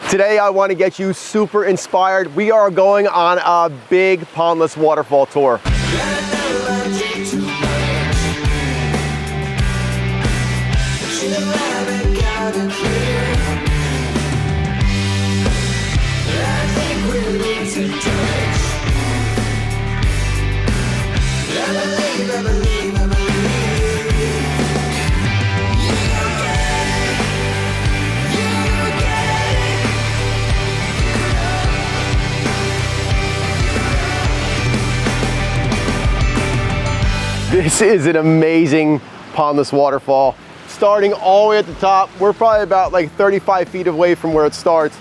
Today I want to get you super inspired. We are going on a big Pondless Waterfall tour. This is an amazing Pondless waterfall. Starting all the way at the top, we're probably about like 35 feet away from where it starts.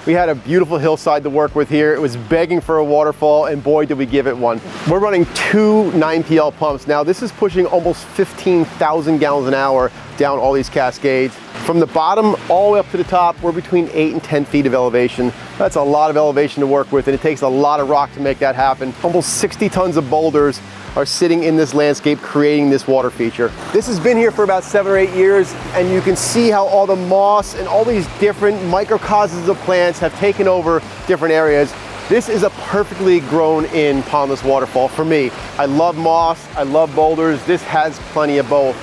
We had a beautiful hillside to work with here. It was begging for a waterfall, and boy did we give it one. We're running two 9PL pumps. Now this is pushing almost 15,000 gallons an hour down all these cascades. From the bottom all the way up to the top, we're between 8 and 10 feet of elevation. That's a lot of elevation to work with, and it takes a lot of rock to make that happen. Almost 60 tons of boulders are sitting in this landscape creating this water feature. This has been here for about 7 or 8 years, and you can see how all the moss and all these different microcosms of plants have taken over different areas. This is a perfectly grown in Pondless waterfall for me. I love moss, I love boulders. This has plenty of both.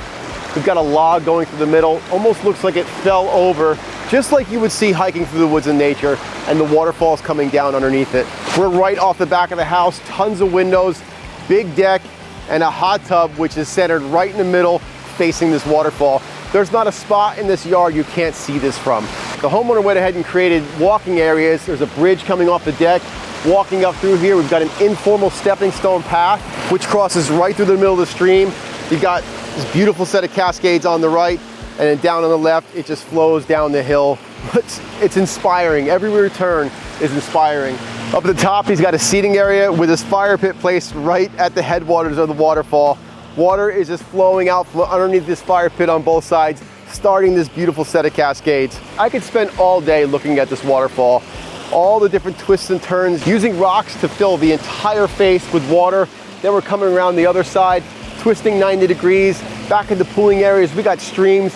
We've got a log going through the middle, almost looks like it fell over, just like you would see hiking through the woods in nature, and the waterfall's coming down underneath it. We're right off the back of the house, tons of windows, big deck, and a hot tub which is centered right in the middle facing this waterfall. There's not a spot in this yard you can't see this from. The homeowner went ahead and created walking areas. There's a bridge coming off the deck. Walking up through here, we've got an informal stepping stone path which crosses right through the middle of the stream. You've got this beautiful set of cascades on the right, and then down on the left it just flows down the hill. It's inspiring. Every return is inspiring. Up at the top, he's got a seating area with his fire pit placed right at the headwaters of the waterfall. Water is just flowing out from underneath this fire pit on both sides, starting this beautiful set of cascades. I could spend all day looking at this waterfall, all the different twists and turns, using rocks to fill the entire face with water. Then we're coming around the other side, twisting 90 degrees, back into pooling areas. We got streams.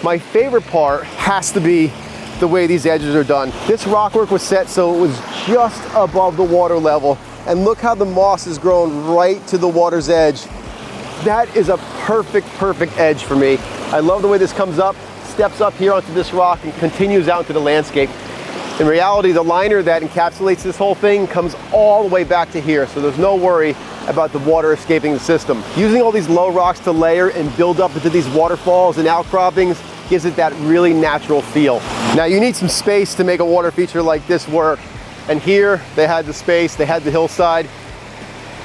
My favorite part has to be the way these edges are done. This rockwork was set so it was just above the water level, and look how the moss has grown right to the water's edge. That is a perfect edge for me. I love the way this comes up, steps up here onto this rock, and continues out into the landscape. In reality, the liner that encapsulates this whole thing comes all the way back to here, so there's no worry about the water escaping the system. Using all these low rocks to layer and build up into these waterfalls and outcroppings gives it that really natural feel. Now you need some space to make a water feature like this work. And here they had the space, they had the hillside.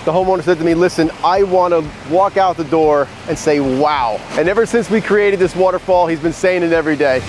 The homeowner said to me, listen, I want to walk out the door and say, wow. And ever since we created this waterfall, he's been saying it every day.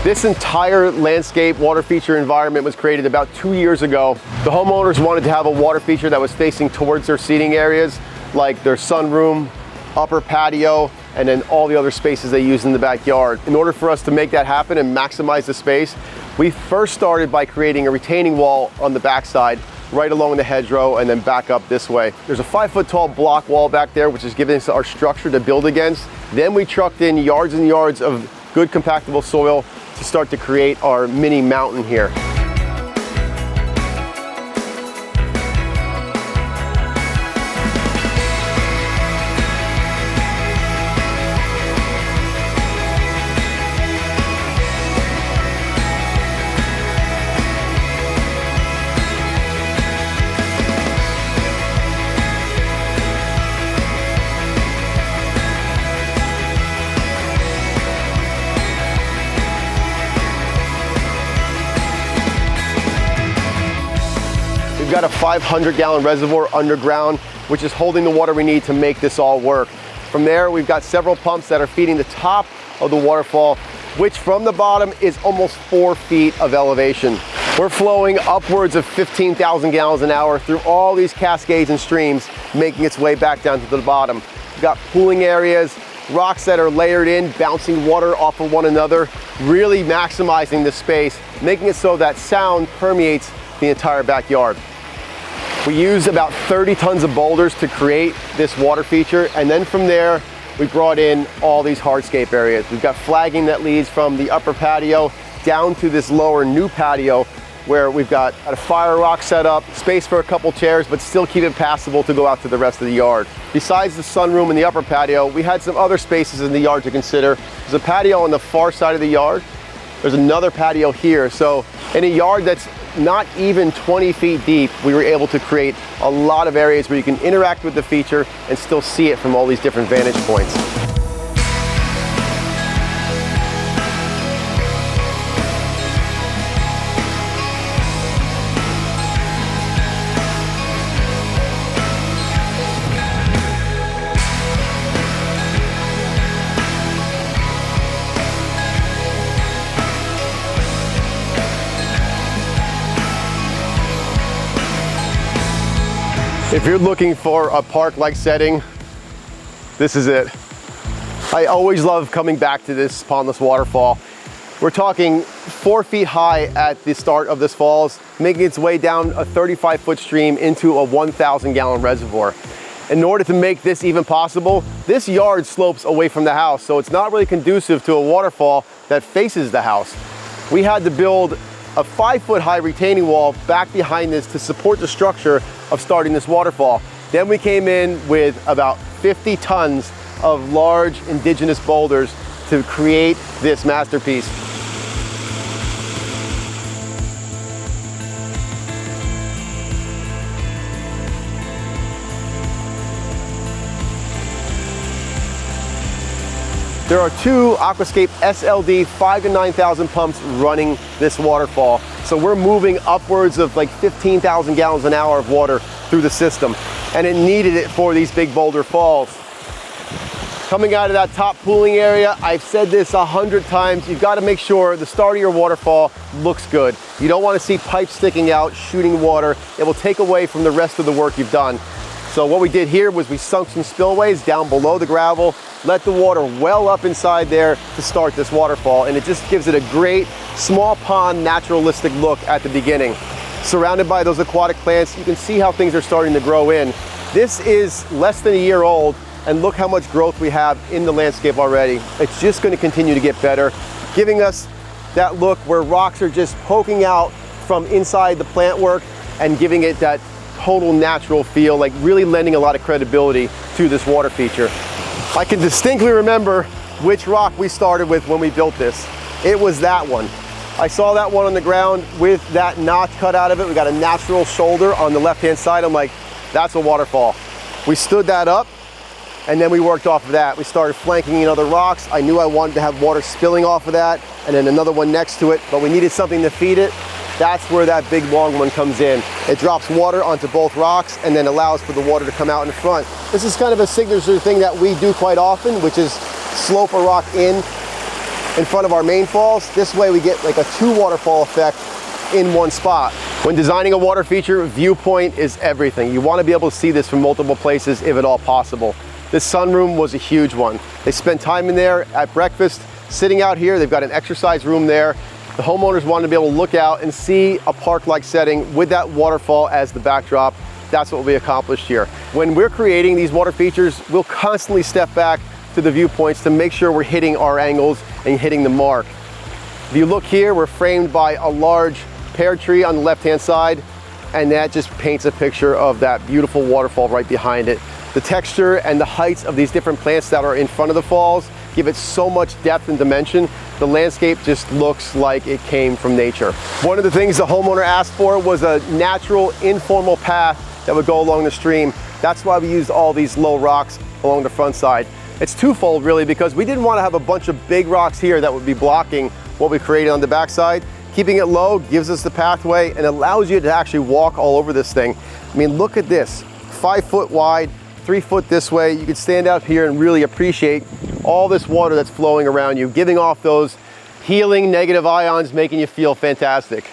This entire landscape water feature environment was created about 2 years ago. The homeowners wanted to have a water feature that was facing towards their seating areas, like their sunroom, upper patio, and then all the other spaces they use in the backyard. In order for us to make that happen and maximize the space, we first started by creating a retaining wall on the backside, right along the hedgerow, and then back up this way. There's a 5-foot tall block wall back there, which is giving us our structure to build against. Then we trucked in yards and yards of good compactable soil to start to create our mini mountain here. We've got a 500-gallon reservoir underground, which is holding the water we need to make this all work. From there, we've got several pumps that are feeding the top of the waterfall, which from the bottom is almost 4 feet of elevation. We're flowing upwards of 15,000 gallons an hour through all these cascades and streams, making its way back down to the bottom. We've got pooling areas, rocks that are layered in, bouncing water off of one another, really maximizing the space, making it so that sound permeates the entire backyard. We used about 30 tons of boulders to create this water feature, and then from there, we brought in all these hardscape areas. We've got flagging that leads from the upper patio down to this lower new patio, where we've got a fire rock set up, space for a couple chairs, but still keep it passable to go out to the rest of the yard. Besides the sunroom in the upper patio, we had some other spaces in the yard to consider. There's a patio on the far side of the yard. There's another patio here. So in a yard that's not even 20 feet deep, we were able to create a lot of areas where you can interact with the feature and still see it from all these different vantage points. If you're looking for a park-like setting, this is it. I always love coming back to this Pondless Waterfall. We're talking 4 feet high at the start of this falls, making its way down a 35-foot stream into a 1,000-gallon reservoir. In order to make this even possible, this yard slopes away from the house, so it's not really conducive to a waterfall that faces the house. We had to build a 5-foot high retaining wall back behind this to support the structure of starting this waterfall. Then we came in with about 50 tons of large indigenous boulders to create this masterpiece. There are 2 Aquascape SLD 5,000 to 9,000 pumps running this waterfall. So we're moving upwards of like 15,000 gallons an hour of water through the system. And it needed it for these big boulder falls. Coming out of that top pooling area, I've said this 100 times, you've got to make sure the start of your waterfall looks good. You don't want to see pipes sticking out, shooting water. It will take away from the rest of the work you've done. So what we did here was we sunk some spillways down below the gravel, let the water well up inside there to start this waterfall, and it just gives it a great small pond naturalistic look at the beginning. Surrounded by those aquatic plants, you can see how things are starting to grow in. This is less than a year old, and look how much growth we have in the landscape already. It's just going to continue to get better, giving us that look where rocks are just poking out from inside the plant work and giving it that total natural feel, like really lending a lot of credibility to this water feature. I can distinctly remember which rock we started with when we built this. It was that one. I saw that one on the ground with that notch cut out of it. We got a natural shoulder on the left-hand side. I'm like, that's a waterfall. We stood that up, and then we worked off of that. We started flanking in other rocks. I knew I wanted to have water spilling off of that, and then another one next to it, but we needed something to feed it. That's where that big long one comes in. It drops water onto both rocks and then allows for the water to come out in front. This is kind of a signature thing that we do quite often, which is slope a rock in front of our main falls. This way we get like a 2 waterfall effect in one spot. When designing a water feature, viewpoint is everything. You want to be able to see this from multiple places if at all possible. This sunroom was a huge one. They spent time in there at breakfast, sitting out here. They've got an exercise room there. The homeowners wanted to be able to look out and see a park-like setting with that waterfall as the backdrop. That's what we accomplished here. When we're creating these water features, we'll constantly step back to the viewpoints to make sure we're hitting our angles and hitting the mark. If you look here, we're framed by a large pear tree on the left-hand side, and that just paints a picture of that beautiful waterfall right behind it. The texture and the heights of these different plants that are in front of the falls give it so much depth and dimension. The landscape just looks like it came from nature. One of the things the homeowner asked for was a natural, informal path that would go along the stream. That's why we used all these low rocks along the front side. It's twofold really, because we didn't want to have a bunch of big rocks here that would be blocking what we created on the backside. Keeping it low gives us the pathway and allows you to actually walk all over this thing. I mean, look at this, 5 foot wide, 3 foot this way. You can stand out here and really appreciate all this water that's flowing around you, giving off those healing negative ions, making you feel fantastic.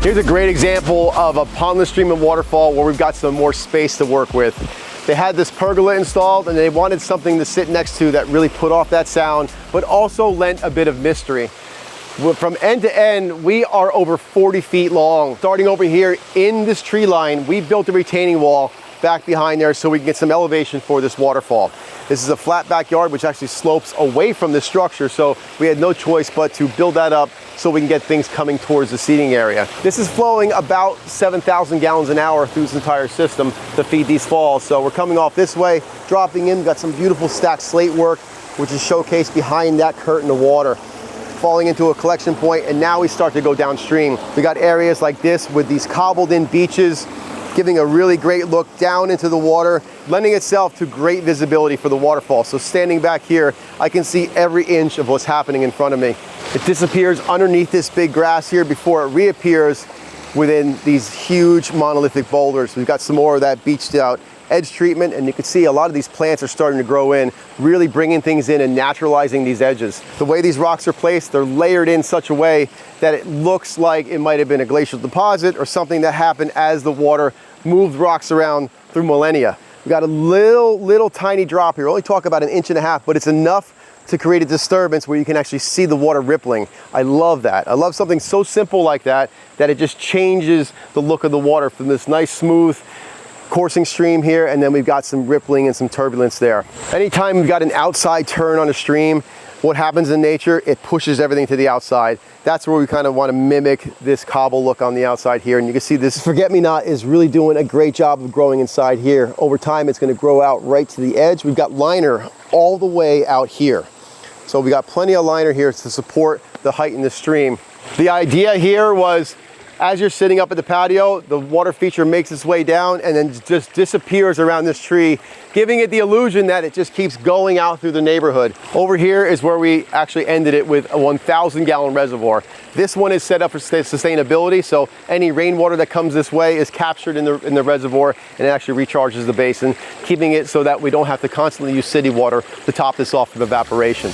Here's a great example of a pondless stream and waterfall where we've got some more space to work with. They had this pergola installed and they wanted something to sit next to that really put off that sound, but also lent a bit of mystery. From end to end, we are over 40 feet long. Starting over here in this tree line, we built a retaining wall back behind there so we can get some elevation for this waterfall. This is a flat backyard which actually slopes away from the structure, so we had no choice but to build that up so we can get things coming towards the seating area. This is flowing about 7,000 gallons an hour through this entire system to feed these falls. So we're coming off this way, dropping in, got some beautiful stacked slate work, which is showcased behind that curtain of water, falling into a collection point, and now we start to go downstream. We got areas like this with these cobbled in beaches, giving a really great look down into the water, lending itself to great visibility for the waterfall. So standing back here, I can see every inch of what's happening in front of me. It disappears underneath this big grass here before it reappears within these huge monolithic boulders. We've got some more of that beached out edge treatment, and you can see a lot of these plants are starting to grow in, really bringing things in and naturalizing these edges. The way these rocks are placed, they're layered in such a way that it looks like it might have been a glacial deposit or something that happened as the water moved rocks around through millennia. We got a little tiny drop here. Only talk about 1.5 inches, but it's enough to create a disturbance where you can actually see the water rippling. I love that. I love something so simple like that, that it just changes the look of the water from this nice smooth coursing stream here, and then we've got some rippling and some turbulence there. Anytime we've got an outside turn on a stream, what happens in nature, it pushes everything to the outside. That's where we kind of want to mimic this cobble look on the outside here. And you can see this forget-me-not is really doing a great job of growing inside here. Over time, it's going to grow out right to the edge. We've got liner all the way out here. So we got plenty of liner here to support the height in the stream. The idea here was, as you're sitting up at the patio, the water feature makes its way down and then just disappears around this tree, giving it the illusion that it just keeps going out through the neighborhood. Over here is where we actually ended it with a 1,000 gallon reservoir. This one is set up for sustainability, so any rainwater that comes this way is captured in the reservoir and it actually recharges the basin, keeping it so that we don't have to constantly use city water to top this off with evaporation.